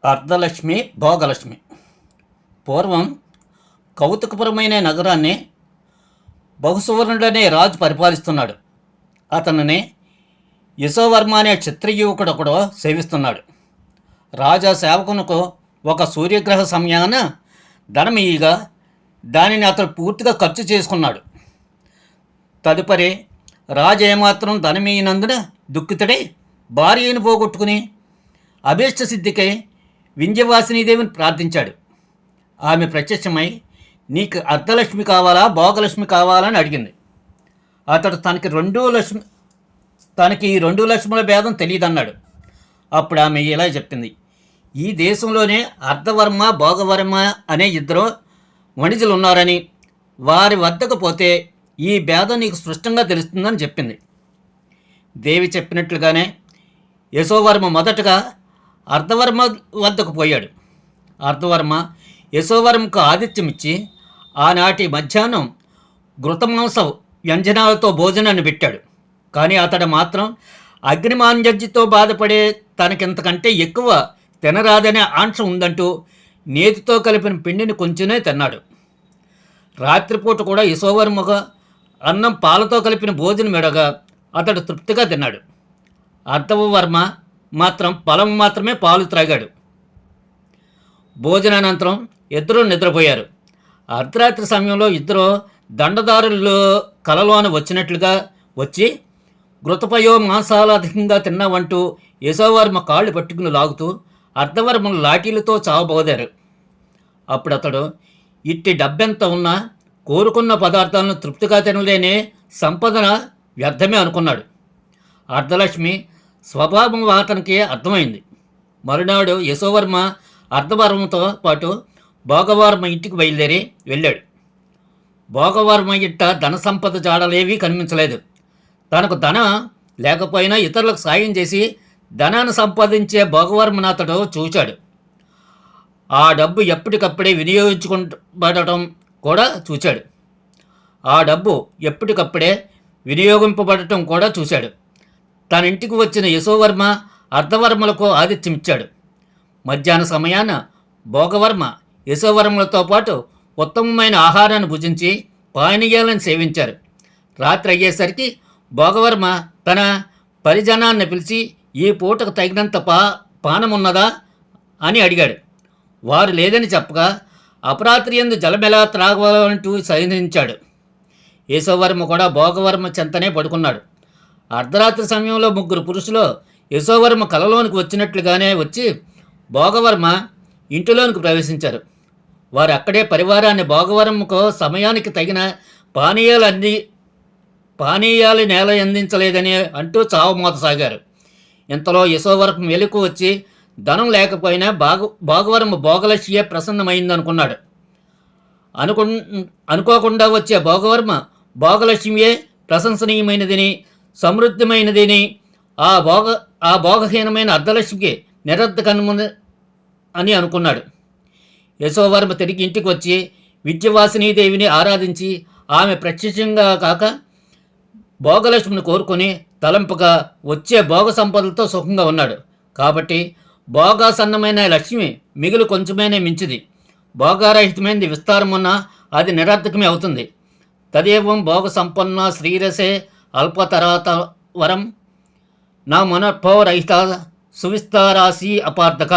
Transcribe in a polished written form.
అర్ధలక్ష్మి భోగలక్ష్మి. పూర్వం కౌతుకపురమైన నగరాన్ని బహుసువర్ణుడనే రాజు పరిపాలిస్తున్నాడు. అతనిని యశోవర్మ అనే క్షత్రియువకుడు ఒకడు సేవిస్తున్నాడు. రాజా సేవకునకు ఒక సూర్యగ్రహ సమయాన ధనమియ్యగా దానిని అతడు పూర్తిగా ఖర్చు చేసుకున్నాడు. తదుపరి రాజు ఏమాత్రం ధనమీయనందున దుఃఖితుడై భార్యను పోగొట్టుకుని అభీష్ట సిద్ధికై వింధ్యవాసినీదేవిని ప్రార్థించాడు. ఆమె ప్రత్యక్షమై, నీకు అర్ధలక్ష్మి కావాలా భోగలక్ష్మి కావాలా అని అడిగింది. అతడు తనకి ఈ రెండు లక్ష్ముల భేదం తెలియదన్నాడు. అప్పుడు ఆమె ఇలా చెప్పింది, ఈ దేశంలోనే అర్ధవర్మ భోగవర్మ అనే ఇద్దరు వణిజులు ఉన్నారని, వారి వద్దకు పోతే ఈ భేదం నీకు స్పష్టంగా తెలుస్తుందని చెప్పింది. దేవి చెప్పినట్లుగానే యశోవర్మ మొదటగా అర్ధవర్మ వద్దకు పోయాడు. అర్ధవర్మ యశోవర్మకు ఆతిథ్యమిచ్చి ఆనాటి మధ్యాహ్నం ఘృతమాంస వ్యంజనాలతో భోజనాన్ని పెట్టాడు. కానీ అతడు మాత్రం అగ్నిమాంజజ్జితో బాధపడే తనకింతకంటే ఎక్కువ తినరాదనే ఆంక్ష ఉందంటూ నేతితో కలిపిన పిండిని కొంచెమే తిన్నాడు. రాత్రిపూట కూడా యశోవర్మగా అన్నం పాలతో కలిపిన భోజనం మెడగా అతడు తృప్తిగా తిన్నాడు. అర్ధవర్మ మాత్రం పొలం మాత్రమే పాలు త్రాగాడు. భోజనానంతరం ఇద్దరూ నిద్రపోయారు. అర్ధరాత్రి సమయంలో ఇద్దరు దండదారుల్లో కలలోన వచ్చినట్లుగా వచ్చి, ఘృతపయో మాంసాలు అధికంగా తిన్నావంటూ యశోవర్మ కాళ్ళు పట్టుకుని లాగుతూ అర్ధవర్మను లాఠీలతో చావబోదారు. అప్పుడు అతడు, ఇట్టి డబ్బెంత ఉన్నా కోరుకున్న పదార్థాలను తృప్తిగా తినలేనే సంపదన వ్యర్థమే అనుకున్నాడు. అర్ధలక్ష్మి స్వభావం అతనికి అర్థమైంది. మరునాడు యశోవర్మ అర్ధవర్మతో పాటు భోగవర్మ ఇంటికి బయలుదేరి వెళ్ళాడు. భోగవర్మ ఇంట ధన సంపద జాడలేవీ కనిపించలేదు. తనకు ధనం లేకపోయినా ఇతరులకు సాయం చేసి ధనాన్ని సంపాదించే భోగవర్మను అతడు చూశాడు. ఆ డబ్బు ఎప్పటికప్పుడే వినియోగించుకోబడటం కూడా చూశాడు. తన ఇంటికి వచ్చిన యశోవర్మ అర్ధవర్మలకు ఆతిథ్యమిచ్చాడు. మధ్యాహ్న సమయాన భోగవర్మ యశోవర్మలతో పాటు ఉత్తమమైన ఆహారాన్ని భుజించి పానీయాలను సేవించారు. రాత్రి అయ్యేసరికి భోగవర్మ తన పరిజనాన్ని పిలిచి, ఈ పూటకు తగినంత పానమున్నదా అని అడిగాడు. వారు లేదని చెప్పగా, అపరాత్రి యందు జలమెలా త్రాగవాలంటూ సైనించాడు. యశోవర్మ కూడా భోగవర్మ చెంతనే పడుకున్నాడు. అర్ధరాత్రి సమయంలో ముగ్గురు పురుషులు యశోవర్మ కలలోనికి వచ్చినట్లుగానే వచ్చి భోగవర్మ ఇంటిలోనికి ప్రవేశించారు. వారు అక్కడే పరివారాన్ని భోగవర్మకు సమయానికి తగిన పానీయాలు నేల అందించలేదని అంటూ చావమోతసాగారు. ఇంతలో యశోవర్మ వెలుకు వచ్చి ధనం లేకపోయినా భోగవర్మ భోగలక్ష్మియే ప్రసన్నమైందనుకున్నాడు. అనుకోకుండా వచ్చే భోగవర్మ భోగలక్ష్మియే ప్రశంసనీయమైనదని సమృద్ధమైనదని ఆ భోగహీనమైన అర్ధలక్ష్మికి నిరర్ధకము అని అనుకున్నాడు. యశోవర్మ తిరిగి ఇంటికి వచ్చి విద్యవాసినీదేవిని ఆరాధించి ఆమె ప్రత్యక్షంగా కాక భోగలక్ష్మిని కోరుకొని తలంపగా వచ్చే భోగ సంపదలతో సుఖంగా ఉన్నాడు. కాబట్టి భోగాసన్నమైన లక్ష్మి మిగులు కొంచెమైనా మించిది. భోగారహితమైనది విస్తారమున్నా అది నిరర్ధకమే అవుతుంది. తదేవం భోగ సంపన్న శ్రీరసే అల్పతరాత వరం నా మనర్భవరహిత సువిస్తారాసి అపార్థక.